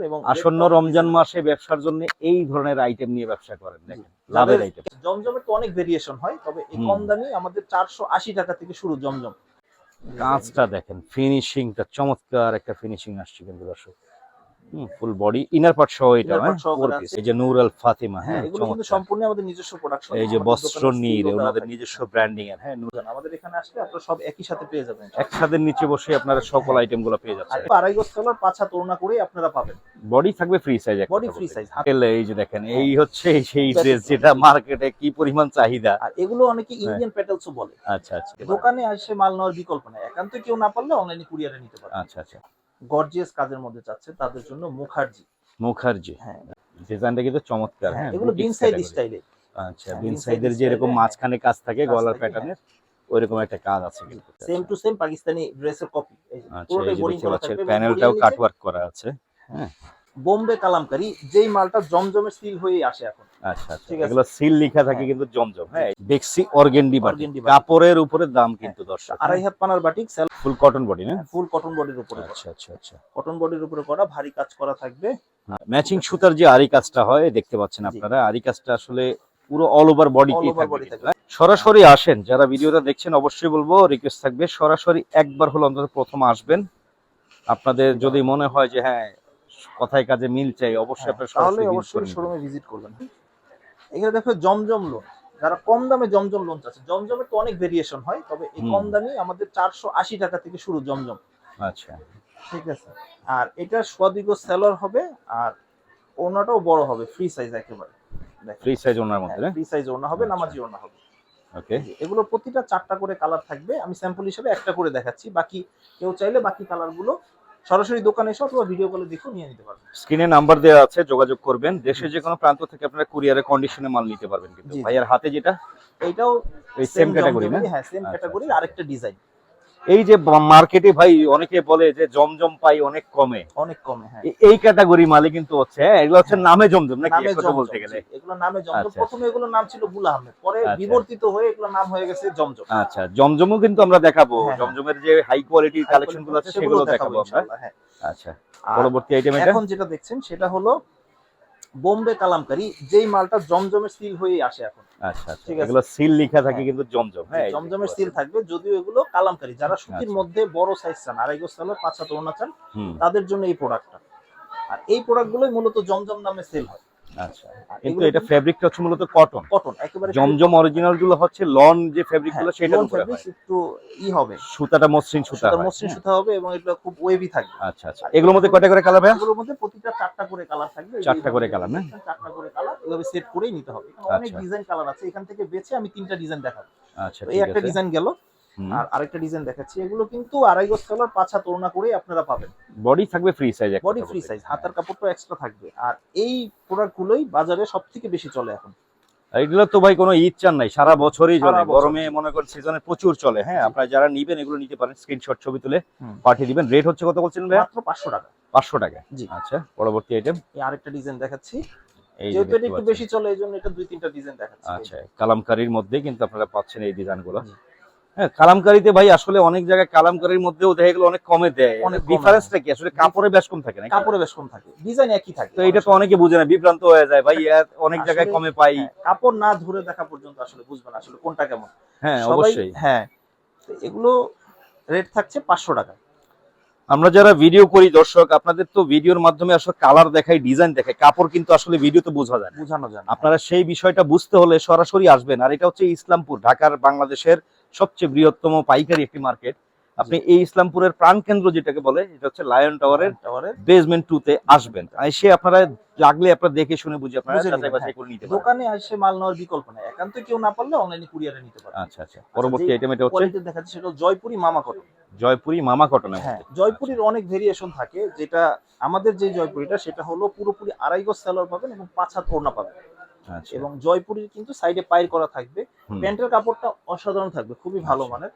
এবং আসন্ন রমজান মাসে ব্যবসার জন্য এই ধরনের আইটেম নিয়ে ব্যবসা করেন, দেখেন লাভের আইটেম। জমজমের তো অনেক ভেরিয়েশন হয়, তবে এই কম দামি আমাদের 480 টাকা থেকে শুরু জমজম। কাজটা দেখেন, ফিনিশিংটা চমৎকার একটা ফিনিশিং আসছে কিন্তু দর্শক। ফুল বডি ইনার পার্ট সহ এটা এই যে নূর আল ফাতিমা, হ্যাঁ এগুলো কিন্তু সম্পূর্ণ আমাদের নিজস্ব প্রোডাকশন। এই যে বস্ত্র নীর ওনাদের নিজস্ব ব্র্যান্ডিং এর, হ্যাঁ আমাদের এখানে আসলে আপনারা সব একই সাথে পেয়ে যাবেন, একসাথে নিচে বসে আপনারা সকল আইটেম গুলো পেয়ে যাচ্ছেন। আড়াই গজ তলার পাঁচা তোড়না করে আপনারা পাবেন। বডি থাকবে free size, body free size. এই যে দেখেন, এই হচ্ছে সেই ড্রেস যেটা মার্কেটে কি পরিমাণ চাহিদা। আর এগুলো অনেকে ইন্ডিয়ান প্যাটেলসও বলে। আচ্ছা আচ্ছা, দোকানে এসে মাল নেওয়ার বিকল্প নাই, একান্ত কেউ না পারলে অনলাইনে কুরিয়ারে নিতে পারে। আচ্ছা আচ্ছা, গর্জিয়াস কাজের মধ্যে চাচ্ছে তাদের জন্য মুখার্জি, হ্যাঁ ডিজাইনটা কিন্তু চমৎকার। হ্যাঁ এগুলো বিন সাইড স্টাইলে। আচ্ছা, বিন সাইডের যে এরকম মাঝখানে কাজ থাকে গলার প্যাটার্নের, ওইরকম একটা কাজ আছে কিন্তু সেম টু সেম পাকিস্তানি ড্রেসের কপি। পুরোটাই বোরিং করা আছে, প্যানেলটাও কাটওয়ার্ক করা আছে। হ্যাঁ, বোম্বে কালামকারী, যেই মালটা জমজমের সিল হয়ে আসে এখন। আচ্ছা আচ্ছা, এগুলো সিল লেখা থাকে কিন্তু জমজম। হ্যাঁ, বেক্সি অর্গেন্ডি বাটিক, কাপড়ের উপরে দাম কিন্তু দর্শক। আড়াই হাত পানার বাটিক, ফুল কটন বডি না? ফুল কটন বডির উপরে। আচ্ছা আচ্ছা আচ্ছা, কটন বডির উপরে করা, ভারী কাজ করা থাকবে। ম্যাচিং সুতার যে আরি কাজটা হয় দেখতে পাচ্ছেন আপনারা, আরি কাজটা আসলে পুরো অল ওভার বডিতেই থাকবে। সরাসরি আসেন, যারা ভিডিওটা দেখছেন অবশ্যই বলবো, রিকোয়েস্ট থাকবে সরাসরি একবার হলো অন্তত প্রথম আসবেন। আপনাদের যদি মনে হয় যে হ্যাঁ কথায় কাজে মিল চাই, অবশ্যই আপনারা অবশ্যই শোরুমে ভিজিট করবেন। এখানে দেখো জমজম লোন, যারা কম দামে জমজম লোন চাচ্ছে। জমজমের তো অনেক ভেরিয়েশন হয়, তবে এই কম দামি আমাদের 480 টাকা থেকে শুরু জমজম। আচ্ছা, ঠিক আছে। আর এটা সোয়াদিগো সেলর হবে, আর ওনাটাও বড় হবে, ফ্রি সাইজ একেবারে। ফ্রি সাইজ ওনার মধ্যে, ফ্রি সাইজ ওনা হবে, নামাজি ওনা হবে। ওকে, এগুলো প্রতিটা 4টা করে কালার থাকবে। আমি স্যাম্পল হিসেবে একটা করে দেখাচ্ছি, বাকি কেউ চাইলে বাকি কালারগুলো সরাসরি দোকানে এসে অথবা ভিডিও কলে দেখে নিয়ে নিতে পারবেন। স্ক্রিনে নাম্বার দেওয়া আছে, যোগাযোগ করবেন। দেশের যে কোনো প্রান্ত থেকে আপনারা কুরিয়ারে কন্ডিশনে মাল নিতে পারবেন। কিন্তু ভাইয়ার হাতে যেটা, এইটাও এই সেম ক্যাটাগরি না? হ্যাঁ, সেম ক্যাটাগরির আরেকটা ডিজাইন। এই যে মার্কেটে ভাই অনেকে বলে যে জমজম পাই অনেক কমে, হ্যাঁ এই ক্যাটাগরি মালে কিন্তু হচ্ছে, এগুলো হচ্ছে নামে জমজম নাকি এক কথা বলতে গেলে? এগুলো নামে জমজম। প্রথমে এগুলো নাম ছিল গুল আহমেদ, পরে বিবর্তিত হয়ে এগুলো নাম হয়ে গেছে জমজম। আচ্ছা, জমজমও কিন্তু আমরা দেখাবো, জমজমের যে হাই কোয়ালিটির কালেকশন গুলো আছে সেগুলো দেখাবো আমরা। আচ্ছা, পরবর্তী আইটেম এটা এখন যেটা দেখছেন সেটা হলো বোম্বে কালামকারী, যেই মালটা জমজমের সিল হয়ে আসে এখন। আচ্ছা আচ্ছা, এগুলো সিল লেখা থাকে কিন্তু জমজম। হ্যাঁ, জমজমের সিল থাকবে, যদিও এগুলো কালামকারী। যারা সুতির মধ্যে বড় সাইজ চান, আড়াই গজ সালোয়ার, 5 হাত ওড়না চান, তাদের জন্য এই প্রোডাক্টটা। আর এই প্রোডাক্টগুলোই মূলত জমজম নামে সেল হয়। আচ্ছা, কিন্তু এটা ফেব্রিকটা হচ্ছে মূলত কটন একেবারে। জমজম অরিজিনাল গুলো হচ্ছে লন যে ফেব্রিক গুলো, সেটার উপরে হয় একটু হবে, সুতাটা মসৃণ সুতা হবে, এবং এটা খুব ওয়েভি থাকবে। আচ্ছা আচ্ছা, এগুলোর মধ্যে কয়টা করে কালার? এগুলোর মধ্যে প্রতিটা 4টা করে কালার থাকবে। 4টা করে কালার না? 4টা করে কালার, এভাবে সেট করেই নিতে হবে। অনেক ডিজাইন কালার আছে, এখান থেকে বেছে আমি 3টা ডিজাইন দেখাবো। আচ্ছা, এই একটা ডিজাইন গেল, আর আরেকটা ডিজাইন দেখাচ্ছি। এগুলো কিন্তু আড়াই গজ তলার 5 হাত ওড়না করে আপনারা পাবেন। বডি থাকবে free size, body free size, হাতার কাপড়টা এক্সট্রা থাকবে। আর এই প্রোডাক্টগুলোই বাজারে সবথেকে বেশি চলে এখন। এগুলো তো ভাই কোনো ঈদ চান নাই, সারা বছরই চলে। গরমে মনে করেন সিজনে প্রচুর চলে। হ্যাঁ, আপনারা যারা নিবেন এগুলো নিতে পারেন, স্ক্রিনশট ছবি তুলে পাঠিয়ে দিবেন। রেট হচ্ছে কত বলছেন ভাই? মাত্র 500 টাকা। 500 টাকা, জি। আচ্ছা, পরবর্তী আইটেম এই আরেকটা ডিজাইন দেখাচ্ছি। যেহেতু এটা একটু বেশি চলে, এইজন্য এটা 2-3টা ডিজাইন দেখাচ্ছি। আচ্ছা, কালামকারীর মধ্যে কিন্তু আপনারা পাচ্ছেন এই ডিজাইনগুলো। হ্যাঁ, কালামকারীতে ভাই আসলে অনেক জায়গায় কালামকারীর মধ্যেও দেখা গেল অনেক কমে দেয়। ডিফারেন্সটা কি আসলে? কাপড়ে বেশ কম থাকে না? কাপড়ে বেশ কম থাকে, ডিজাইন একই থাকে। তো এটা তো অনেকে বুঝে না, বিভ্রান্ত হয়ে যায় ভাই, অনেক জায়গায় কমে পাই। কাপড় না ধরে দেখা পর্যন্ত আসলে বুঝবেন আসলে কোনটা কেমন। হ্যাঁ, অবশ্যই। হ্যাঁ, এগুলো রেট থাকছে 500 টাকা। আমরা যারা ভিডিও করি দর্শক, আপনাদের তো ভিডিওর মাধ্যমে আসলে কালার দেখাই, ডিজাইন দেখাই, কাপড় কিন্তু আসলে ভিডিওতে বোঝানো যায়। আপনারা সেই বিষয়টা বুঝতে হলে সরাসরি আসবেন। আর এটা হচ্ছে ইসলামপুর, ঢাকার বাংলাদেশের সবচেয়ে বৃহত্তম পাইকারি একটি মার্কেট। আপনি এই ইসলামপুরের প্রাণকেন্দ্র যেটাকে বলে, এটা হচ্ছে লায়ন টাওয়ারের বেসমেন্ট 2 তে আসবেন। এসে আপনারা লাগলে আপনারা দেখে শুনে বুঝে আপনারা যাচাই বাছাই করে নিতে পারবেন। দোকানে এসে মাল নেওয়ার বিকল্প নাই, একান্ত কেউ না পারলে অনলাইনে কুরিয়ারে নিতে পারবেন। আচ্ছা আচ্ছা, পরবর্তী আইটেম এটা হচ্ছে কোয়ালিটি দেখাচ্ছি, সেটা জয়পুরি মামা কটন। জয়পুরি মামা কটনের মধ্যে জয়পুরির অনেক ভেরিয়েশন থাকে। যেটা আমাদের যে জয়পুরিটা, সেটা হলো পুরোপুরি আড়াই গজ সালোয়ার পাবেন এবং 5 হাত ওড়না পাবেন। এবং জয়পুরির কিন্তু সাইডে পাইর করা থাকবে। প্যান্টের কাপড়টা অসাধারণ থাকবে, খুবই ভালো মানের।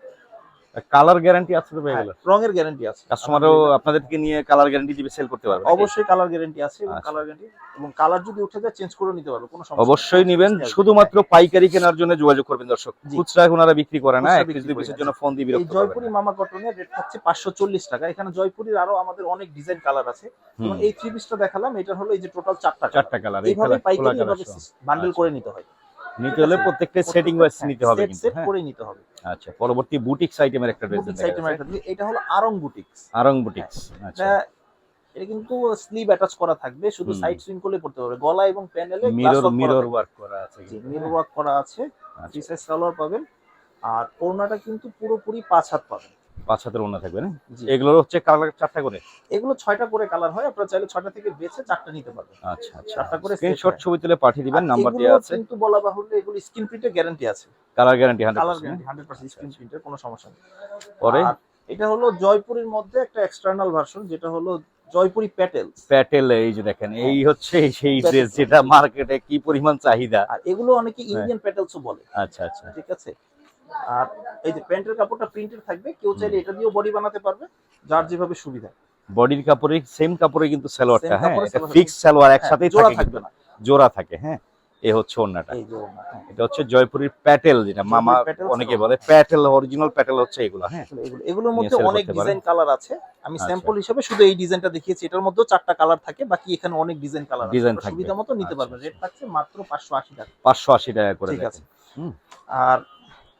কালার গ্যারান্টি আছে তো ভাই এগুলো? রঙের গ্যারান্টি আছে। কাস্টমারও আপনাদেরকে নিয়ে কালার গ্যারান্টি দিবে, সেল করতে পারবে? অবশ্যই কালার গ্যারান্টি আছে, এবং আচ্ছা। কালার গ্যারান্টি এবং কালার যদি উঠে যায় চেঞ্জ করে নিতে পারবে, কোনো সমস্যা নেই। অবশ্যই নিবেন, শুধুমাত্র পাইকারি কেনার জন্য যোগাযোগ করবেন দর্শক। জি। খুচরা ওনারা বিক্রি করে না, খুচরা এক বিক্রি পিস দুই করে পিসের না। জন্য ফোন দিয়ে এই বিরক্ত জয়পুরি করবেন না। মামা কটনের রেট থাকছে 540 টাকা। এখানে জয়পুরির আরো আমাদের অনেক ডিজাইন কালার আছে, যেমন এই থ্রি পিসটা দেখালাম, এটা হলো এই যে টোটাল 4টা চারটা কালার, এই এইভাবে কালার খোলা পাইকারি কালার এভাবে সহ। বান্ডেল আচ্ছা। করে নিতে হয়। নিতে হলে প্রত্যেকটা সেটিং ওয়াইজ নিতে হবে কিন্তু, সেট হ্যাঁ। করে নিতে হবে। আচ্ছা, পরবর্তী বুটিক্স আইটেমের একটা ড্রেস বুটিক্স দেখা আইটেমের যাচ্ছে। একটা, এটা হলো আরং বুটিক্স। আরং বুটিক্স, আচ্ছা। এটা কিন্তু স্লিভ অ্যাটাচ করা থাকবে, শুধু সাইড সুইং করলে পড়তে পারবে। গলা এবং প্যানেলে মিরর ওয়ার্ক করা আছে কিন্তু, মিরর ওয়ার্ক করা আছে। আচ্ছা। ফ্রি সাইজ সালোয়ার পাবেন, আর ওড়নাটা কিন্তু পুরোপুরি 5 হাত পাবেন। 5 হাতের ওড়না থাকবে না? জি। এগুলোর হচ্ছে কালার 4টা করে? এগুলো 6টা করে কালার হয়, আপনারা চাইলে 6টা থেকে বেছে 4টা নিতে পারবেন। আচ্ছা আচ্ছা, 4টা করে স্ক্রিনশট set ছবি তুলে পাঠিয়ে দিবেন, আর নাম্বার এগুলো দেওয়া আছে। কিন্তু বলা বাহুল্য, এগুলো স্ক্রিন প্রিন্টের গ্যারান্টি আছে। Colour guarantee colour 100%। Guarantee 100% screen প্রিন্টের, কোনো সমস্যা নেই। পরে আর এটা হলো জয়পুরের মধ্যে একটা এক্সটার্নাল ভার্সন, যেটা হলো জয়পুরি প্যাটেলস। প্যাটেল, এই যে দেখেন, এই হচ্ছে সেই প্যাটেল। ড্রেস যেটা মার্কেটে কি পরিমাণ চাহিদা। আর এগুলো অনেকে ইন্ডিয়ান প্যাটেলসও বলে। আচ্ছা আচ্ছা, ঠিক আছে। আর এই যে প্যান্টের কাপড়টা প্রিন্টেড থাকবে, কেউ চাইলে এটা দিয়েও বডি বানাতে পারবে, যার যেভাবে সুবিধা। বডির কাপড়ে সেম কাপড়ে কিন্তু সালোয়ারটা, Same হ্যাঁ, কাপড়ে এটা সালোয়ার ফিক্স সালোয়ার একসাথেই জোড়া থাকে, থাকবে কিন্তু না। জোড়া থাকে, হ্যাঁ। এই হচ্ছে ওড়নাটা, এই যে ওড়না, হ্যাঁ। এটা হচ্ছে জয়পুরের প্যাটেল, যেটা মামা প্যাটেল অনেকে সালোয়ার। বলে প্যাটেল, অরিজিনাল প্যাটেল হচ্ছে এগুলো, হ্যাঁ। এগুলোর মধ্যে নিয়ে sell অনেক করতে ডিজাইন কালার আছে। আমি আচ্ছা। স্যাম্পল হিসেবে শুধু এই ডিজাইনটা দেখিয়েছি, এটার মধ্যেও 4টা কালার থাকে, বাকি এখানে অনেক ডিজাইন কালার আছে। ডিজাইন আপনারা থাকবে। সুবিধা মতো নিতে আচ্ছা, পারবেন। রেট থাকছে মাত্র 580 টাকা। 580 টাকা করে ঠিক দেখেন। আছে। হুম। আর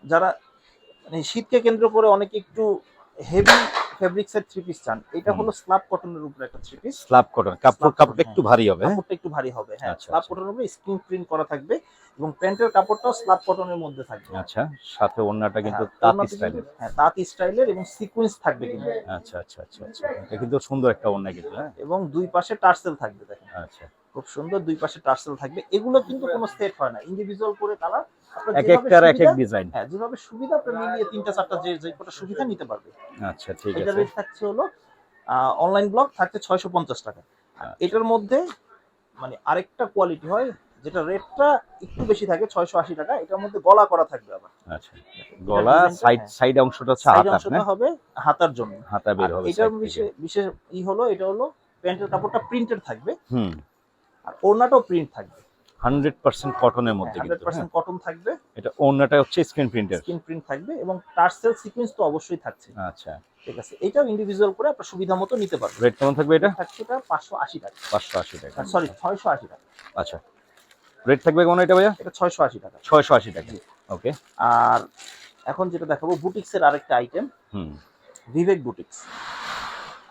যারা মানে শীতকে কেন্দ্র করে অনেকে একটু হেভি ফেব্রিক্স এর থ্রি পিস চান, এটা হলো স্ল্যাব কটনের উপরে একটা থ্রি পিস। স্ল্যাব কটন, কাপড়টা একটু ভারী হবে, হ্যাঁ? কাপড়টা একটু ভারী হবে, হ্যাঁ। আচ্ছা, স্ল্যাব আচ্ছা। কটনের উপরে স্ক্রিন প্রিন্ট করা থাকবে, এবং প্যান্টের কাপড়টাও স্ল্যাব কটনের মধ্যে থাকবে। আচ্ছা, সাথে ওড়নাটা কিন্তু হ্যাঁ, তাঁত ওড়নাতে স্টাইলের। কিন্তু- হ্যাঁ, তাঁত স্টাইলের, এবং সিকোয়েন্স থাকবে কিন্তু। আচ্ছা আচ্ছা আচ্ছা আচ্ছা, এটা কিন্তু সুন্দর একটা ওড়না কিন্তু, হ্যাঁ। এবং দুই পাশে টার্সেল থাকবে, দেখেন আচ্ছা, খুব সুন্দর দুই পাশে টার্সেল থাকবে। এগুলো কিন্তু কোনো সেট হয় না, ইন্ডিভিজুয়াল করে কালার। আপনার এক যেভাবে একটার এক এক সুবিধা- ডিজাইন। হ্যাঁ, যেভাবে সুবিধা আপনি মিলিয়ে 3টা 4টা যে কটা সুবিধা নিতে পারবে। আচ্ছা, ঠিক এটা আছে। রেট থাকছে হলো অনলাইন ব্লক থাকছে 650 টাকা। আর আচ্ছা। এটার মধ্যে মানে আরেকটা কোয়ালিটি হয়, যেটা রেটটা একটু বেশি থাকে, 680 টাকা। এটার মধ্যে গলা করা থাকবে আবার। আচ্ছা, গলা সাইড হ্যাঁ। সাইড অংশটা হচ্ছে সাইড হাতার, অংশটা না? হবে হাতার জন্য। হাতা বের হবে এটার side থেকে। বিশেষ হলো, এটা হলো প্যান্টের কাপড়টা প্রিন্টেড থাকবে, হুম, আর ওড়নাটাও প্রিন্ট থাকবে। 100% কটনের মধ্যে কিন্তু, 100% কটন থাকবে, এটা ওড়নাটা হচ্ছে স্ক্রিন প্রিন্টের। স্ক্রিন প্রিন্ট থাকবে, এবং টার্সেল সিকোয়েন্স তো অবশ্যই থাকছে। আচ্ছা, ঠিক আছে। এটাও ইন্ডিভিজুয়াল করে আপনার সুবিধা মতো নিতে পারবেন। রেট কেমন থাকবে এটা? থাকছে এটা 580 টাকা। 580 টাকা। সরি, 680 টাকা। আচ্ছা, রেট থাকবে কেমন এটা ভাইয়া? এটা 680 টাকা। 680 টাকা। ওকে। আর এখন যেটা দেখাবো বুটিক্স এর আরেকটা আইটেম, হুম, বিবেক বুটিক্স।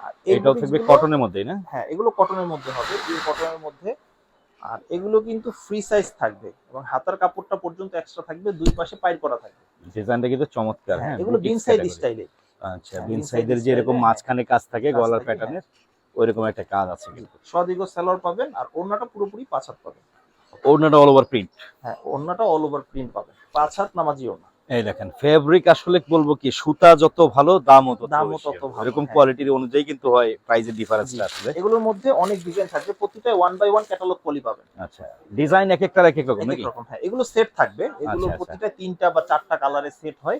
আর এই এটাও বুটিক্স থাকবে গুলো- কটনের মধ্যেই, না? হ্যাঁ, এগুলো কটনের মধ্যে হবে, পিওর কটনের মধ্যে। আর এগুলো কিন্তু ফ্রি সাইজ থাকবে, এবং হাতার কাপড়টা পর্যন্ত এক্সট্রা থাকবে, দুই পাশে পাইর করা থাকবে। ডিজাইনটা কিন্তু চমৎকার, হ্যাঁ। এগুলো বিন boutique সাইড category। স্টাইলে। আচ্ছা, হ্যাঁ, বিন inside সাইডের যে style এরকম এ, মাঝখানে কাজ থাকে কাজ গলার থাকে, প্যাটার্নের, ওইরকম একটা কাজ আছে কিন্তু। সদীর্ঘ সালোয়ার পাবেন, আর ওড়নাটা পুরোপুরি 5 হাত পাবেন। ওড়নাটা অল ওভার প্রিন্ট। হ্যাঁ, ওড়নাটা অল ওভার প্রিন্ট পাবেন, 5 হাত নামাজি ওড়না। এই দেখেন, ফেব্রিক আসলে বলবো কি, সুতা যত ভালো দামও তত দামও বেশি। তত ভালো, এরকম হ্যাঁ। কোয়ালিটির অনুযায়ী কিন্তু হয় প্রাইসের ডিফারেন্সটা জি। আসলে। এগুলোর মধ্যে অনেক ডিজাইন থাকবে, প্রতিটা 1 বাই 1 ক্যাটালগ পলি পাবেন। আচ্ছা, ডিজাইন এক একটার এক এক রকম এক নাকি? এক রকম, হ্যাঁ। এগুলো সেট থাকবে, এগুলো আচ্ছা, আচ্ছা। প্রতিটা 3টা বা 4টা কালারে সেট হয়।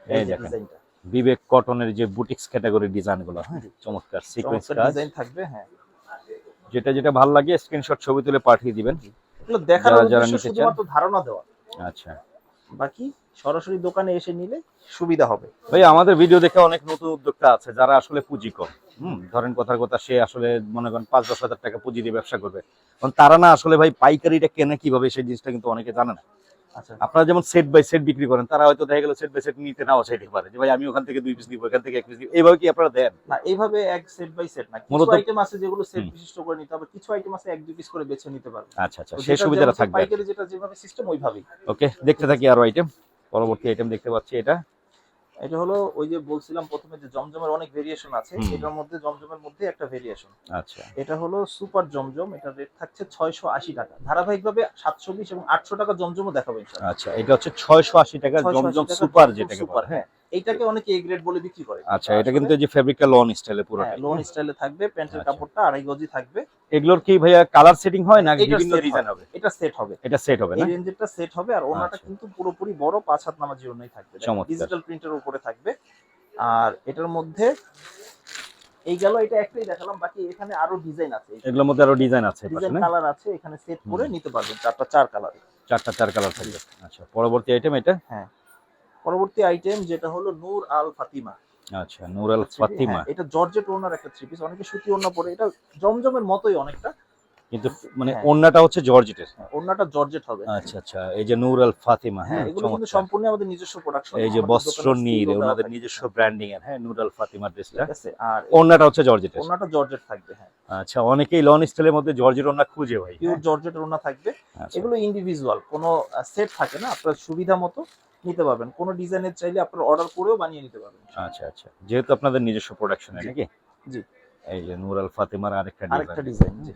এই এই যে দেখেন, ডিজাইনটা বিবেক কটনের যে বুটিক্স ক্যাটাগরি ডিজাইনগুলো, হ্যাঁ, চমৎকার সিকোয়েন্স চমৎকার কাজ। ডিজাইন থাকবে, হ্যাঁ। যেটা যেটা ভালো লাগে স্ক্রিনশট ছবি তুলে পাঠিয়ে দিবেন। এগুলো দেখানোর যারা যারা উদ্দেশ্য নিতে চান। শুধুমাত্র ধারণা দেওয়া, আচ্ছা বাকি সরাসরি দোকানে এসে নিলে সুবিধা হবে। ভাই, আমাদের ভিডিও দেখে অনেক নতুন উদ্যোক্তা আছে যারা আসলে পুঁজি কম, ধরেন কথার কথা, সে আসলে মনে করেন 5-10 হাজার টাকা পুঁজি দিয়ে ব্যবসা করবে, কারণ তারা না আসলে ভাই পাইকারিটা কেনে কিভাবে সেই জিনিসটা কিন্তু অনেকে জানে না। আচ্ছা, আপনারা যেমন সেট বাই সেট বিক্রি করেন, তারা হয়তো দেখা গেল সেট বাই সেট নিতে নাও চাইতে পারে, যে ভাই আমি ওখান থেকে 2 পিস নিব, এখান থেকে 1 পিস নিব, এইভাবে কি আপনারা দেন? না, এইভাবে এক সেট বাই সেট না, কিছু মূলত- আইটেম আছে যেগুলো সেট হুম। বিশিষ্ট করে নিতে হবে, কিছু আইটেম আছে 1-2 পিস করে বেছে নিতে পারবে। আচ্ছা আচ্ছা, তো সেই যেটা সুবিধাটা যেমন থাকবে। পাইকারি যেটা যেভাবে সিস্টেম ওইভাবেই। ওকে, দেখতে থাকি আরো আইটেম। পরবর্তী আইটেম দেখতে পাচ্ছি এটা। এটা হলো ওই যে বলছিলাম প্রথমে যে জমজমের অনেক ভেরিয়েশন আছে, হুম। এটার মধ্যে জমজমের মধ্যে একটা ভেরিয়েশন। আচ্ছা, এটা হলো সুপার জমজম, এটা রেট থাকছে 680 টাকা। ধারাবাহিকভাবে 720 এবং 800 টাকা জমজমও দেখাবো ইনশাআল্লাহ। আচ্ছা, এটা হচ্ছে 680 টাকা 680 জমজম টাকা সুপার, জমজম যেটাকে সুপার, বলে, হ্যাঁ। এইটাকে অনেকে এ গ্রেড বলে বিক্রি করে। আচ্ছা, এটা কিন্তু এই যে ফেব্রিকটা লন স্টাইলে পুরোটা। লোন স্টাইলে থাকবে, প্যান্টের আচ্ছা। কাপড়টা 2.5 গজি থাকবে। এগুলোর কি ভাইয়া কালার সেটিং হয় না এটা বিভিন্ন set ডিজাইন হবে? এটা সেট হবে, এটা সেট হবে এই না? রেঞ্জেরটা সেট হবে। আর ওনাটা আচ্ছা। কিন্তু পুরোপুরি বড় 5 হাত নামাজি ওনাই থাকবে, চমৎকার। ডিজিটাল প্রিন্টের উপরে থাকবে। আর এটার মধ্যে এই গেল, এটা একটাই দেখালাম, বাকি এখানে আরো ডিজাইন আছে, এগুলোর মধ্যে আরো ডিজাইন আছে, ডিজাইন কালার আছে, এখানে সেট করে নিতে পারবেন, চার কালার, চার কালার থাকবে। আচ্ছা, পরবর্তী আইটেম এটা। হ্যাঁ, পরবর্তী আইটেম যেটা হলো নূর আল ফাতিমা। আচ্ছা, নূর আল ফাতিমা। এটা জর্জেট ওড়নার একটা থ্রি পিস, অনেকে সুতি ওড়না পরে, এটা জমজমের মতোই অনেকটা, কিন্তু মানে ওড়নাটা হচ্ছে জর্জেটের। ওড়নাটা জর্জেট হবে। আচ্ছা আচ্ছা, এই যে নূর আল ফাতিমা, হ্যাঁ, এগুলো কিন্তু সম্পূর্ণ আমাদের নিজস্ব প্রোডাকশন। এই যে বস্ত্র নীল, ওনাদের নিজস্ব ব্র্যান্ডিং এর, হ্যাঁ, নূর আল ফাতিমা ড্রেসটা। ঠিক আছে, আর ওড়নাটা হচ্ছে জর্জেটের। ওড়নাটা জর্জেট থাকবে। হ্যাঁ, আচ্ছা, অনেকেই লন স্টাইলের মধ্যে জর্জেট ওড়না খুঁজে ভাই, পিওর জর্জেট ওড়না থাকবে। এগুলো ইন্ডিভিজুয়াল, কোনো সেট থাকে না, আপনার সুবিধা মতো নিতে পারবেন, কোনো ডিজাইনের চাইলে আপনারা অর্ডার করেও বানিয়ে নিতে পারবেন। আচ্ছা আচ্ছা, যেহেতু আপনাদের নিজস্ব প্রোডাকশন নাকি? জি। এই যে নূর আল ফাতিমার আরেকটা ডিজাইন, জি,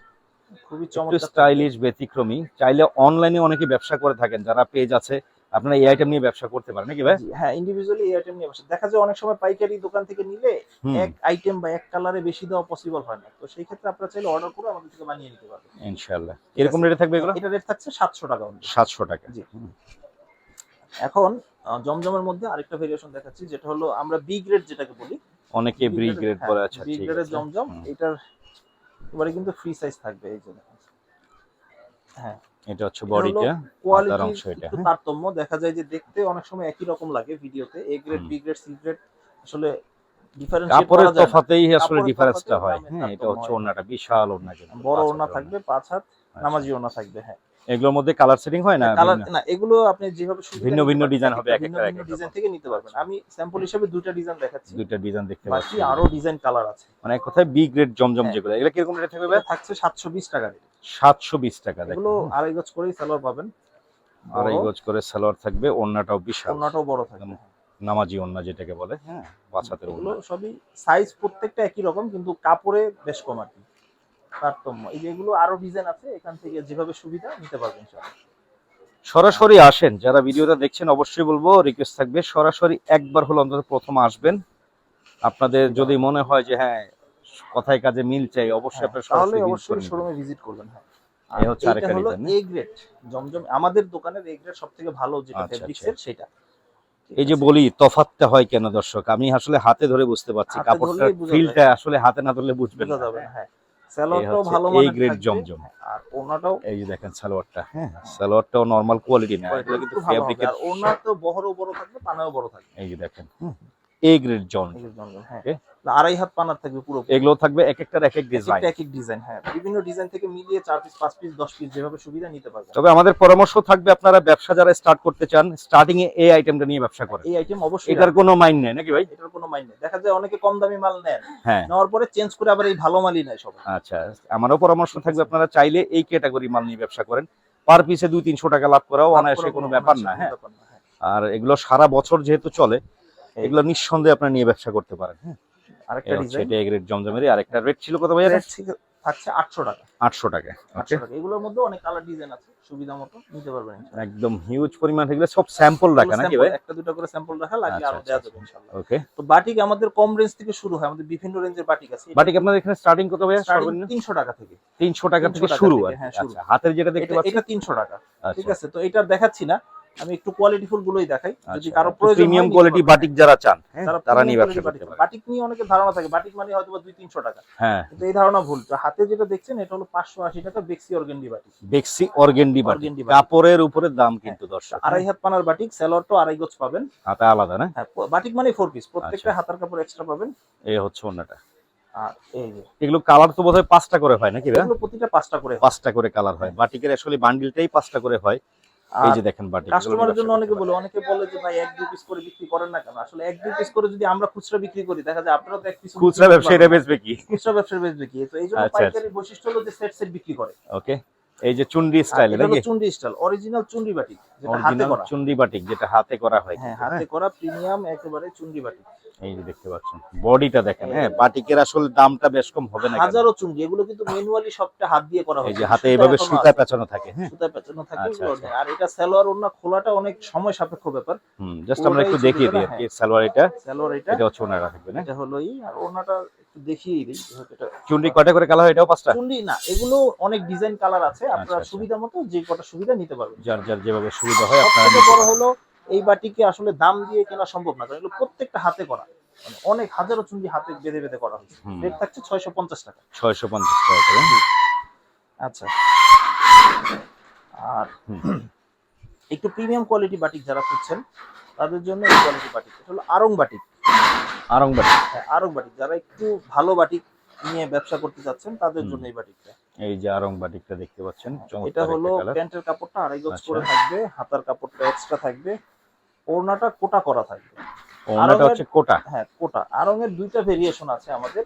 খুবই চমৎকার, স্টাইলিশ, ব্যতিক্রমী। চাইলে অনলাইনে অনেকে ব্যবসা করে থাকেন, যারা পেজ আছে, আপনারা এই আইটেম নিয়ে ব্যবসা করতে পারেন নাকি ভাই? হ্যাঁ, ইন্ডিভিজুয়ালি এই আইটেম নিয়ে ব্যবসা। দেখা যায় অনেক সময় পাইকারি দোকান থেকে নিলে এক আইটেম বা এক কালারে বেশি দেওয়া পসিবল হয় না, তো সেই ক্ষেত্রে আপনারা চাইলে অর্ডার করে আমাদের থেকে বানিয়ে নিতে পারবেন ইনশাআল্লাহ। এরকম রেটে থাকবে এগুলো? এটা রেট থাকছে 700 টাকা। 700 টাকা, জি। এখন জমজমের মধ্যে আরেকটা ভেরিয়েশন দেখাচ্ছি, যেটা হলো আমরা বি গ্রেড যেটাকে বলি, অনেকে বি গ্রেড বলে। আচ্ছা, বি গ্রেডের জমজম, এটার এবারে কিন্তু ফ্রি সাইজ থাকবে, এই যে দেখেন। হ্যাঁ, এটা হচ্ছে বডিটা, কোয়ালিটির অংশ এটা। একটু তারতম্য দেখা যায়, যে দেখতে অনেক সময় একই রকম লাগে ভিডিওতে, A grade B grade C grade আসলে ডিফারেন্সিয়েট করা যায় না, কাপড়ের তফাতেই আসলে ডিফারেন্সটা হয়। হ্যাঁ, এটা হচ্ছে ওড়নাটা, বিশাল ওড়না, কিন্তু বড় ওড়না থাকবে, 5 হাত নামাজি ওড়না থাকবে। হ্যাঁ, এগুলোর মধ্যে কালার সেটিং হয় না? কালার না, এগুলো আপনি যেভাবে ভিন্ন ভিন্ন ডিজাইন হবে, এক একটা ভিন্ন ডিজাইন থেকে নিতে পারবেন। আমি স্যাম্পল হিসেবে দুটো ডিজাইন দেখাচ্ছি, দুইটা ডিজাইন দেখতে পাচ্ছি, বাকি আরো ডিজাইন কালার আছে। মানে এক কথায় বি গ্রেড জমজম যেগুলো, এগুলো কিরকম রেট থাকবে ভাই? থাকছে 720 টাকা রেট। 720 টাকা। এগুলো আড়াই গজ করেই সালোয়ার পাবেন, আড়াই গজ করে সালোয়ার থাকবে, ওড়নাটাও বিশাল, ওড়নাটাও বড় থাকবে, নামাজি ওড়না যেটাকে বলে। হ্যাঁ, বাচ্চাদের এগুলো ওড়না। সবই সাইজ প্রত্যেকটা একই রকম, কিন্তু কাপড়ে বেশ কম আর কি তারতম্য। এই যে এগুলো আরো ডিজাইন আছে, এখান থেকে যেভাবে সুবিধা নিতে পারবেন ইনশাআল্লাহ। সরাসরি আসেন, যারা ভিডিওটা দেখছেন অবশ্যই বলবো, রিকোয়েস্ট থাকবে সরাসরি একবার হলো অন্তত প্রথম আসবেন। আপনাদের যদি মনে হয় যে হ্যাঁ কথায় কাজে মিল চাই, অবশ্যই আপনারা তাহলে অবশ্যই শোরুমে ভিজিট করবেন। হ্যাঁ, এই হচ্ছে আরেকটা ডিজাইন, এ গ্রেড জমজম, আমাদের দোকানের এ গ্রেড সবথেকে ভালো যেটা ফেব্রিক্সের, সেটা। এই যে বলি তফাৎটা হয় কেন দর্শক, আমি আসলে হাতে ধরে বুঝতে পারছি, কাপড়টার ফিলটা আসলে হাতে না ধরলে বুঝবেন না। হ্যাঁ, সালোয়ারটাও ভালো মানের, এই গ্রেড জমজম, আর ওড়নাটাও এই যে দেখেন সালোয়ারটা, হ্যাঁ, সালোয়ারটাও নরমাল কোয়ালিটি না, এগুলো কিন্তু ফেব্রিকের। আর ওড়না তো বহরও বড় থাকবে, পানাও বড় থাকবে, এই যে দেখেন এ গ্রেড জমজম। হ্যাঁ, আড়াই হাত পানার থাকবে পুরো। এগুলো থাকবে এক একটার এক এক ডিজাইন, এক এক ডিজাইন। হ্যাঁ, বিভিন্ন ডিজাইন থেকে মিলিয়ে 4 পিস 5 পিস 10 পিস যেভাবে সুবিধা নিতে পারবেন। তবে আমাদের পরামর্শ থাকবে, আপনারা ব্যবসা যারা স্টার্ট করতে চান, স্টার্টিং এ এই আইটেমটা নিয়ে ব্যবসা করেন। এই আইটেম অবশ্যই, এটার কোনো মাইন্ড নেই নাকি ভাই? এটার কোনো মাইন্ড নেই। দেখা যায় অনেকে কম দামি মাল নেন, হ্যাঁ, নেওয়ার পরে চেঞ্জ করে আবার এই ভালো মালই নেয় সবাই। আচ্ছা, আমারও পরামর্শ থাকবে, আপনারা চাইলে এই ক্যাটাগরি মাল নিয়ে ব্যবসা করেন, পার পিসে 200-300 টাকা লাভ করাও অনায়াসে কোনো ব্যাপার না। হ্যাঁ, আর এগুলো সারা বছর যেহেতু চলে, এগুলো নিঃসন্দেহে আপনারা নিয়ে ব্যবসা করতে পারেন। হ্যাঁ, আরেকটা ডিজাইন, এটা গ্রেড জমজমেরই। আরেকটা রেট ছিল কত ভাই? থাকছে 800 টাকা। 800 টাকা। ওকে, এগুলোর মধ্যে অনেক কালার ডিজাইন আছে, সুবিধা মতো নিতে পারবেন। একদম হিউজ পরিমাণ, এগুলো সব স্যাম্পল রাখা নাকি ভাই? একটা দুটো করে স্যাম্পল রাখা, লাগলে আরো দেয়া যাবে ইনশাআল্লাহ। ওকে, তো বাটিক আমাদের কম রেঞ্জ থেকে শুরু হয়, আমাদের বিভিন্ন রেঞ্জের বাটিক আছে। বাটিক আপনাদের এখানে স্টার্টিং কত ভাই? সর্বনিম্ন 300 টাকা থেকে। 300 টাকা থেকে শুরু। আচ্ছা, হাতের যেটা দেখতে পাচ্ছেন এটা 300 টাকা। ঠিক আছে, তো এটা দেখাচ্ছি না, আমি একটু কোয়ালিটিফুল গুলোই দেখাই, যদি কারো প্রয়োজন প্রিমিয়াম কোয়ালিটি বাটিক যারা চান, তারা নিয়ে ব্যবসা করতে পারেন। বাটিক নিয়ে অনেকে ধারণা থাকে বাটিক মানে হয়তো 200-300 টাকা। হ্যাঁ, কিন্তু এই ধারণা ভুল। হাতে যেটা দেখছেন এটা হলো 580 টাকা বেক্সি অর্গেন্ডি বাটিক। বেক্সি অর্গেন্ডি বাটিক, কাপড়ের উপরে দাম কিন্তু দর্শক। আড়াই হাত পানার বাটিক, সালোয়ারটা আড়াই গজ পাবেন, হাতে আলাদা না? হ্যাঁ, বাটিক মানে 4 পিস, প্রত্যেকটা হাতার কাপড় এক্সট্রা পাবেন। এই হচ্ছে ওন্নাটা। আর এই যে এগুলো কালার তো বোধহয় 5টা করে হয় নাকি ভাই? এগুলো প্রতিটা 5টা করে, 5টা করে কালার হয়। বাটিকের আসলে বান্ডিলটাই 5টা করে হয়। এই যে দেখেন বাটিক, কাস্টমারের জন্য অনেকে বলে যে ভাই 1-2 পিস করে বিক্রি করেন না কেন? আসলে 1-2 পিস করে যদি আমরা খুচরা বিক্রি করি, দেখা যায় আপনারা তো এক পিস খুচরা ব্যবসায়ীরা বেচবে কি? খুচরা ব্যবসায়ী বেচবে কি? তো এইজন্য পাইকারি বৈশিষ্ট্য হলো যে সেট বিক্রি করে। ওকে, এই যে চুন্ডি স্টাইল, এটা হলো Chundi style, original Chundi batik, যেটা হাতে করা। চুন্ডি বাটিক যেটা হাতে করা হয়। হ্যাঁ, হাতে করা প্রিমিয়াম একেবারে চুন্ডি বাটিক। এই যে দেখতে পাচ্ছেন বডিটা দেখেন। হ্যাঁ, বাটিকের আসলে দামটা বেশ কম হবে না? হাজারো চুন্ডি, এগুলো কিন্তু ম্যানুয়ালি সবটা হাত দিয়ে করা হয়। এই যে হাতে এইভাবে সুতা পেঁচানো থাকে। হ্যাঁ, সুতা পেঁচানো থাকে। আর এটা সালোয়ার ওড়না খোলাটা অনেক সময় সাপেক্ষ ব্যাপার। জাস্ট আমরা একটু দেখিয়ে দিই আর কি। সালোয়ার এটা হচ্ছে ওড়নাটা থাকবে না? এটা হলোই, আর ওড়নাটা একটু দেখিয়ে দিই। এটা চুন্ডি কয়টা করে কালার হয়? এটাও 5টা? চুন্ডি না, এগুলো অনেক ডিজাইন কালার আছে, আপনারা সুবিধা মতো যে কটা সুবিধা নিতে পারবেন, যার যার যেভাবে সুবিধা হয় আপনারা। সবথেকে বড় হলো এই বাটিকে আসলে দাম দিয়ে কেনা সম্ভব না, কারণ এগুলো প্রত্যেকটা হাতে করা। মানে অনেক হাজারো চুন্ডি হাতে বেঁধে বেঁধে করা হয়েছে। হুম। রেট থাকছে 650 টাকা। 650 টাকা করে। আচ্ছা, আর হুম। একটু প্রিমিয়াম কোয়ালিটি বাটিক যারা খুঁজছেন তাদের জন্য এই কোয়ালিটি বাটিক, এটা হলো আড়ং বাটিক। আড়ং বাটিক। হ্যাঁ, আড়ং বাটিক যারা একটু ভালো বাটিক নিয়ে ব্যবসা করতে যাচ্ছেন তাদের জন্য এই বাটিকটা। এই যে আড়ং বাটিকটা দেখতে পাচ্ছেন, এটা চমৎকার হলো একটা কালার। প্যান্টের কাপড়টা 2.5 গজ আচ্ছা। করে থাকবে, হাতার কাপড়টা এক্সট্রা থাকবে, ওড়নাটা কোটা করা থাকবে। ওনাটা হচ্ছে কোটা। হ্যাঁ, কোটা। আড়ংয়ের দুইটা ভেরিয়েশন আছে আমাদের।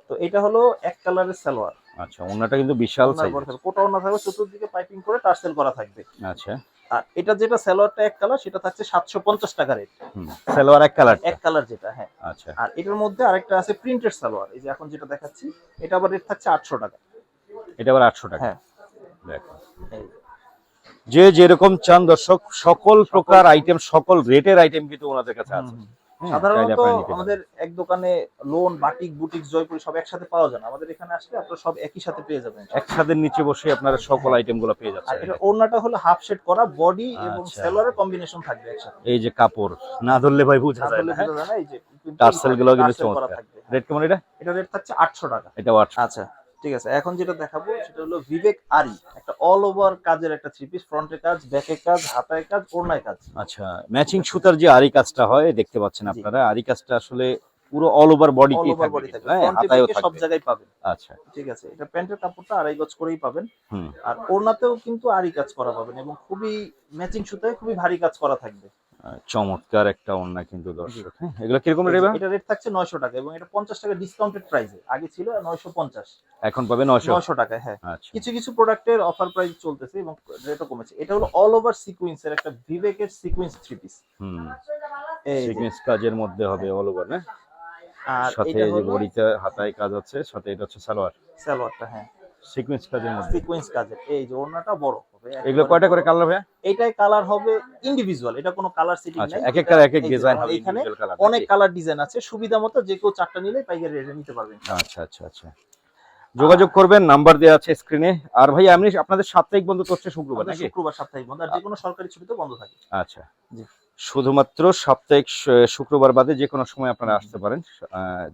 তো এটা হলো এক কালারের সালোয়ার। আচ্ছা, ওনাটা কিন্তু বিশাল ওড়নার সাইজ। পরে থাকবে, কোটা ওড়না থাকবে, চতুর্দিকে পাইপিং করে টার্সেল করা থাকবে। আচ্ছা। আর এটা যেটা সালোয়ারটা এক কালার, সেটা থাকছে 750 টাকা রেট। সালোয়ার এক কালার। এক কালার যেটা, হ্যাঁ। আচ্ছা। আর এটার মধ্যে আরেকটা আছে প্রিন্টেড সালোয়ার, এই যে এখন যেটা দেখাচ্ছি, এটা আবার রেট থাকছে 800 টাকা। এটা আবার 800 টাকা। হ্যাঁ, দেখো, এই যে যেরকম চান দর্শক, সকল প্রকার আইটেম, সকল রেটের আইটেম কিন্তু ওনাদের কাছে আছে। সাধারণত আমাদের এক দোকানে লোন, বাটিক, বুটিক, জয়পুরি সব একসাথে পাওয়া যায় না। আমাদের এখানে আসলে আপনারা সব একই সাথে পেয়ে যাবেন। একসাথে নিচে বসে আপনারা সকল আইটেম গুলো পেয়ে আর যাচ্ছেন। এটা ওড়নাটা হলো হাফ শেড করা, বডি এবং আচ্ছা। সেলোয়ারের কম্বিনেশন থাকবে একসাথে। এই যে কাপড় না ধরলে ভাই বোঝা যায় তাহলে না। হ্যাঁ? বোঝা যায় না, এই যে টার্সেল গুলো কিন্তু টার্সেল করা চমৎকার। থাকবে। রেট কেমন এটা? এটা রেট থাকছে 800 টাকা। এটা 800। আচ্ছা, ঠিক আছে। এখন যেটা দেখাবো সেটা হলো বিবেক আরি, একটা অল ওভার কাজের একটা থ্রি পিস, ফ্রন্টে কাজ, ব্যাকে কাজ, হাতায় কাজ, ওড়নায় কাজ। আচ্ছা, ম্যাচিং সুতার যে আরি কাজটা হয় দেখতে পাচ্ছেন আপনারা, আরি কাজটা আসলে পুরো অল ওভার বডি অল তে ওভার থাকবে বডি কিন্তু, থাকবে, হ্যাঁ, ফ্রন্টে হাতায়ও ব্যাকে সব থাকবে। জায়গায় পাবেন। আচ্ছা। ঠিক আছে, এটা প্যান্টের কাপড়টা 2.5 গজ করেই পাবেন। হুম। আর ওড়নাতেও কিন্তু আরি কাজ করা পাবেন এবং খুবই ম্যাচিং সুতায় খুবই ভারী কাজ করা থাকবে। চমৎকার একটা ওড়না কিন্তু দর্শক। হ্যাঁ, এগুলো কিরকম রেট? এটা রেট থাকছে 900 টাকা এবং এটা 50 টাকা ডিসকাউন্টেড প্রাইসে, আগে ছিল 950, এখন পাবে 900। 900 টাকায়। হ্যাঁ, আচ্ছা। কিছু কিছু প্রোডাক্টের অফার প্রাইস চলতেছে এবং রেটও কমেছে। এটা হলো অল ওভার সিকোয়েন্সের একটা বিবেকের সিকোয়েন্স থ্রি পিস। হুম। এই যে, সিকোয়েন্স কাজের মধ্যে হবে অল ওভার, না? আর সাথে এটা এই যে হলো বডিতে হাতায় কাজ আছে, সাথে এটা হচ্ছে সালোয়ার। সালোয়ারটা, হ্যাঁ, সিকোয়েন্স কাজের মধ্যে। সিকোয়েন্স কাজের। এই যে ওড়নাটা বড় হবে। এগুলো কয়টা করে কালার ভাইয়া? এটাই কালার হবে ইন্ডিভিজুয়াল, এটা কোনো কালার সেটিং আচ্ছা, নাই। এক একটা এক এক এই যে ডিজাইন হবে, এখানে ইন্ডিভিজুয়াল কালার। অনেক কালার ডিজাইন আছে, সুবিধা মতো যে কেউ 4টা নিলে পাইকারি রেটে নিতে পারবেন। আচ্ছা আচ্ছা আচ্ছা, যোগাযোগ করবেন, নাম্বার দেওয়া আছে স্ক্রিনে। আর ভাই আপনি আপনাদের সাপ্তাহিক বন্ধ তো হচ্ছে শুক্রবার আমাদের নাকি? শুক্রবার সাপ্তাহিক বন্ধ, আর যে কোনো সরকারি ছুটিতে বন্ধ থাকে। আচ্ছা, জি। শুধুমাত্র সাপ্তাহিক শুক্রবার বাদে যে কোনো সময় আপনারা আসতে পারেন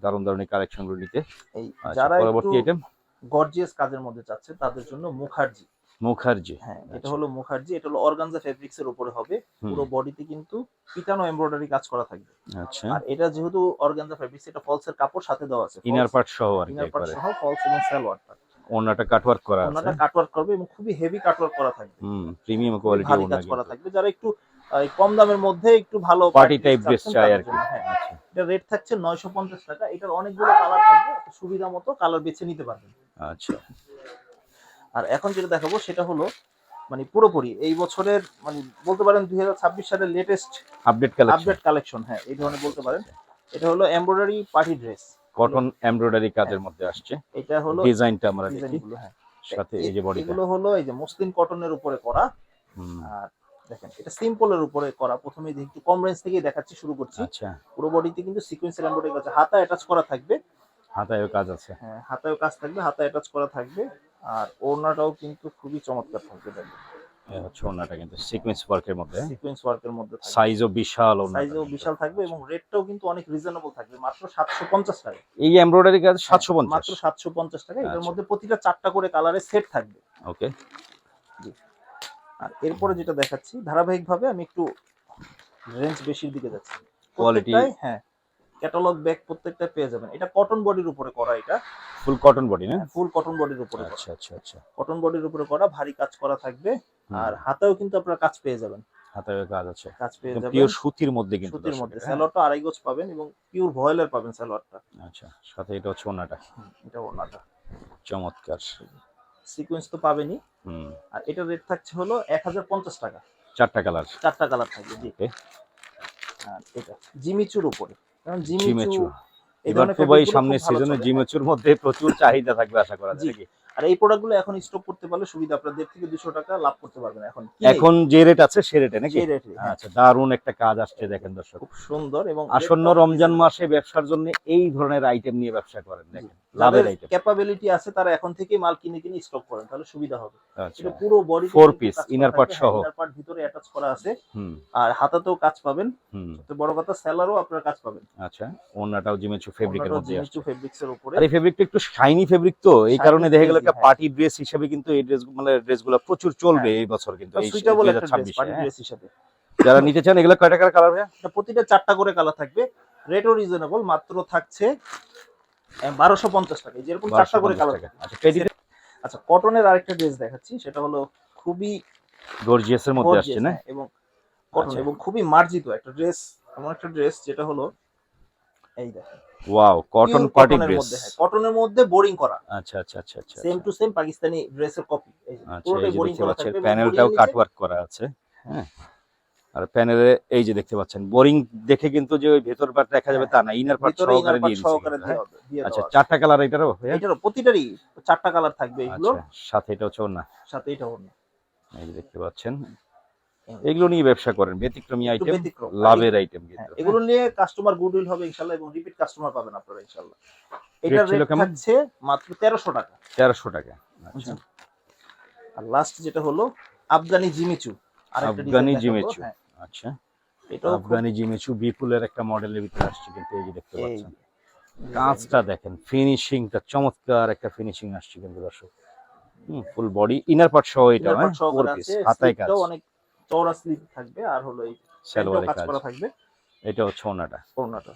দারুণ দারুণ কালেকশন গুলো নিতে। এই আচ্ছা, যারা পরবর্তী একটু আইটেম গর্জিয়াস কাজের মধ্যে চাচ্ছে তাদের জন্য মুখার্জি। মুখার্জি। হ্যাঁ, এটা আচ্ছা। হলো মুখার্জি, এটা হলো অর্গানজা ফেব্রিক্স এর উপরে হবে। পুরো বডিতে কিন্তু পিটানো এমব্রয়ডারি কাজ করা থাকবে। আচ্ছা, আর এটা যেহেতু অর্গানজা ফেব্রিক্স, এটা ফলসের কাপড় সাথে দেওয়া আছে, ইনার পার্ট সহ আর কি ইনার পার্ট একবারে। সহ ফলস এবং সালোয়ারটা। ওনাটা কাটওয়ার্ক করা আছে। ওনাটা কাটওয়ার্ক করবে এবং খুবই হেভি কাটওয়ার্ক করা থাকবে। প্রিমিয়াম খুবই কোয়ালিটি ভারী ওনা কাজ করা কিন্তু। থাকবে, যারা একটু কম দামের মধ্যে একটু ভালো পার্টি টাইপ ড্রেস চাচ্ছেন চাই তাদের আর কি। জন্য। হ্যাঁ, আচ্ছা, এটা রেট থাকছে 950 টাকা। এটার অনেকগুলো কালার থাকবে, আপনি সুবিধা মতো কালার বেছে নিতে পারবেন। আচ্ছা। আর এখন যেটা দেখাবো সেটা হলো মানে পুরোপুরি এই বছরের, মানে বলতে পারেন 2026 সালের latest update collection, update collection. হ্যাঁ, এই ধরনের বলতে পারেন। এটা হলো embroidery party dress, cotton embroidery কাজের মধ্যে আসছে। এটা হলো ডিজাইনটা আমরা দেখি, ডিজাইনগুলো। হ্যাঁ, সাথে এই যে বডিটা। এগুলো হলো এই যে মসলিন কটনের উপরে করা। আর দেখেন এটা সিম্পলের উপরে করা। প্রথমে একটু কম রেঞ্জ থেকেই দেখাচ্ছি, শুরু করছি। আচ্ছা, পুরো বডিতে কিন্তু সিকোয়েন্সের এমব্রয়ডারি আছে, হাতা অ্যাটাচ করা থাকবে। হাতায়ও কাজ আছে। হ্যাঁ, হাতায়ও কাজ থাকবে, হাতা অ্যাটাচ করা থাকবে। আর ওড়নাটাও কিন্তু খুবই চমৎকার থাকবে, দেখেন এই হচ্ছে ওনাটা কিন্তু সিকোয়েন্স ওয়ার্কের মধ্যে, সিকোয়েন্স ওয়ার্কের মধ্যে থাকবে। সাইজও বিশাল, ওনা সাইজও বিশাল থাকবে এবং রেটটাও কিন্তু অনেক রিজনেবল থাকবে, মাত্র 750 টাকা। এই এমব্রয়ডারি কাজ 750 মাত্র 750 টাকা। এটার আচ্ছা। মধ্যে প্রতিটা 4টা করে কালারের সেট থাকবে। ওকে। আর এরপরে যেটা দেখাচ্ছি, ধারাবাহিকভাবে আমি একটু রেঞ্জ বেশির দিকে যাচ্ছি। কোয়ালিটি, প্রত্যেকটাই, হ্যাঁ, ক্যাটালগ ব্যাগ প্রত্যেকটা পেয়ে যাবেন। এটা কটন বডির উপরে করা, এটা ফুল কটন বডি না? ফুল কটন বডির উপরে করা। আচ্ছা আচ্ছা আচ্ছা, কটন বডির উপরে করা, ভারী কাজ করা থাকবে। আর হাতেও কিন্তু আপনারা কাজ পেয়ে যাবেন, হাতায়ও কাজ আছে, কাজ পেয়ে যাবেন পিওর সুতির মধ্যে কিন্তু, সুতির মধ্যে। দর্শক, সালোয়ারটা 2.5 গজ পাবেন এবং পিওর ভয়েলের পাবেন সালোয়ারটা। আচ্ছা, সাথে এটা হচ্ছে ওনাটা। এটা ওনাটা চমৎকার। সিকোয়েন্স তো পাবেনই। হুম। আর এটা রেট থাকছে হলো 1050 টাকা। 4টা কালার, 4টা কালার থাকবে। জি। ওকে। আর এটা জিমিচুর উপরে, কারণ জিমেচু জিমিচু এই এবার ধরনের তো ভাই ফেব্রিকগুলো সামনে খুব ভালো সিজনে চলে। জিমেচুর মধ্যে প্রচুর চাহিদা থাকবে আশা করা যায় জি। নাকি? আর এই প্রোডাক্টগুলো এখন স্টক করতে পারলে সুবিধা, আপনার 150 থেকে 200 টাকা লাভ করতে পারবেন এখন এখন যে রেট আছে সে রেটে নাকি? সেই রেটে। আচ্ছা, দারুণ একটা কাজ আসছে দেখেন দর্শক। খুব সুন্দর। এবং আসন্ন রমজান মাসে ব্যবসার জন্য এই ধরনের আইটেম নিয়ে ব্যবসা করেন, দেখেন লাভের আইটেম। ক্যাপাবিলিটি আছে তারা এখন থেকেই মাল কিনে কিনে স্টক করেন, তাহলে সুবিধা হবে। আচ্ছা, এটা পুরো বডি 4 পিস ইনার পার্ট সহ, ইনার পার্ট ভিতরে অ্যাটাচ করা আছে, হুম আর হাতাতেও কাজ পাবেন। হুম। সবচেয়ে বড় কথা সেলারও আপনারা কাজ পাবেন। আচ্ছা, ওন্নাটাও জিমিচু ফেব্রিকের মধ্যে আসছে। ফেব্রিক্সের উপরে। আর এই ফেব্রিকটা একটু শাইনি ফেব্রিক, তো এই কারণে দেখা গেল একটা হ্যাঁ। পার্টি ড্রেস হিসেবে কিন্তু এই ড্রেস মানে ড্রেসগুলো প্রচুর চলবে এই বছর কিন্তু, এই সুইটেবল একটা ড্রেস 2026 পার্টি ড্রেস হিসেবে। যারা নিতে চান এগুলো কয় টাকার কালার ভাইয়া? এটা প্রতিটা 4টা করে কালার থাকবে, রেটও রিজনেবল, মাত্র থাকছে 1250 টাকা। এই যেরকম 4টা করে কালার। আচ্ছা, পেডিতে আচ্ছা, কটনের আরেকটা ড্রেস দেখাচ্ছি, সেটা হলো খুবই গর্জিয়াসের মধ্যে আসছে না? এবং কটন আচ্ছা। এবং খুবই মার্জিত একটা ড্রেস, এমন একটা ড্রেস যেটা হলো এই দেখেন, ওয়াও, কটন পার্টি কটনের ড্রেস। মধ্যে, হ্যাঁ, কটনের মধ্যে বোরিং করা। আচ্ছা আচ্ছা আচ্ছা আচ্ছা। সেম টু সেম পাকিস্তানি ড্রেসের কপি। আচ্ছা, পুরোটাই এই যে বোরিং দেখতে করা পাচ্ছেন থাকবে, প্যানেলটাও কাটওয়ার্ক করা আছে, হ্যাঁ। আর প্যানেলে এই যে দেখতে পাচ্ছেন বোরিং দেখে কিন্তু যে ওই ভেতর পার্ট দেখা যাবে তা না, ইনার পার্ট ভিতরে সহকারে ইনার পার্ট দিয়ে সহকারে দিয়েছে। দিয়ে আচ্ছা, দেওয়া আছে। 4টা কালার এটারও ভাইয়া? এটারও প্রতিটারই 4টা কালার থাকবে এগুলো, আচ্ছা, সাথে এটা হচ্ছে ওন্না, সাথে এটা অন্য। এই যে দেখতে পাচ্ছেন। এগুলো নিয়ে ব্যবসা করেন, ব্যতিক্রমী একটু আইটেম, ব্যতিক্রম। লাভের আইটেম হ্যাঁ, কিন্তু। এগুলো নিয়ে কাস্টমার গুডউইল হবে ইনশাআল্লাহ, এবং রিপিট কাস্টমার পাবেন আপনারা ইনশাআল্লাহ। Rate এটা ছিল রেট কেমন? থাকছে মাত্র 1300 টাকা। 1300 টাকা। আচ্ছা, আর লাস্ট যেটা হলো আফগানি জিমিচু, আরেকটা আফগানি ডিজাইন জিমিচু। হ্যাঁ, আচ্ছা, এটাও আফগানি জিমিচু বিপুলের একটা মডেলের ভিতরে আসছে কিন্তু, এই যে দেখতে এই পাচ্ছেন কাজটা দেখেন, ফিনিশিংটা চমৎকার একটা ফিনিশিং আসছে কিন্তু দর্শক। ফুল বডি ইনার পার্ট সহ এটা, ইনার হ্যাঁ, পার্ট সহকারে 4 পিস আছে, হাতায় কাজ, স্লিপটাও অনেক চওড়া স্লিপ থাকবে, আর হলো এই সালোয়ারে কাজ কাজ, করা থাকবে, এটা হচ্ছে ওন্নাটা। ওড়নাটা।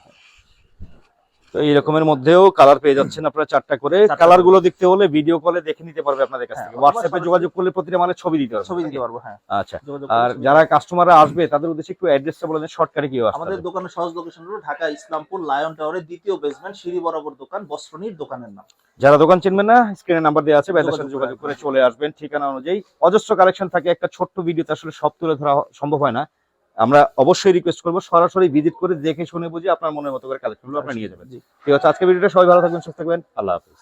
তো এই রকমের মধ্যেও কালার পেয়ে যাচ্ছেন আপনারা 4টা করে। কালার গুলো দেখতে হলে ভিডিও কলে দেখে নিতে পারবে আপনাদের কাছ হ্যাঁ, থেকে, হোয়াটসঅ্যাপে যোগাযোগ করলে প্রতিটা মালের ছবি দিতে পারবে, ছবি দিতে পারবো, হ্যাঁ। আচ্ছা। যোগাযোগ আর করে যারা কাস্টমাররা আসবে তাদের উদ্দেশ্যে একটু অ্যাড্রেসটা বলে দেন শর্টকাটে, কি আসবে? আমাদের দোকানের সহজ লোকেশন হলো ঢাকা ইসলামপুর লায়ন টাওয়ারের 2য় বেসমেন্ট, সিঁড়ি বরাবর দোকান, বস্ত্রনীর দোকানের নাম। যারা দোকান চিনবেন না, স্ক্রিনে নাম্বার দেওয়া আছে, ভাইদের সাথে যোগাযোগ যোগাযোগ করে করে চলে আসবেন ঠিকানা অনুযায়ী। অজস্র কালেকশন থাকে, একটা ছোট্ট ভিডিওতে আসলে সব তুলে ধরা সম্ভব হয় না। আমরা অবশ্যই রিকোয়েস্ট করবো সরাসরি ভিজিট করে দেখে শুনে বুঝে আপনার মনের মতো করে কালেকশনগুলো আপনারা নিয়ে যাবেন। জি। ঠিক আছে, আজকে ভিডিওটা সবাই ভালো থাকবেন, সুস্থ থাকবেন, আল্লাহ হাফেজ।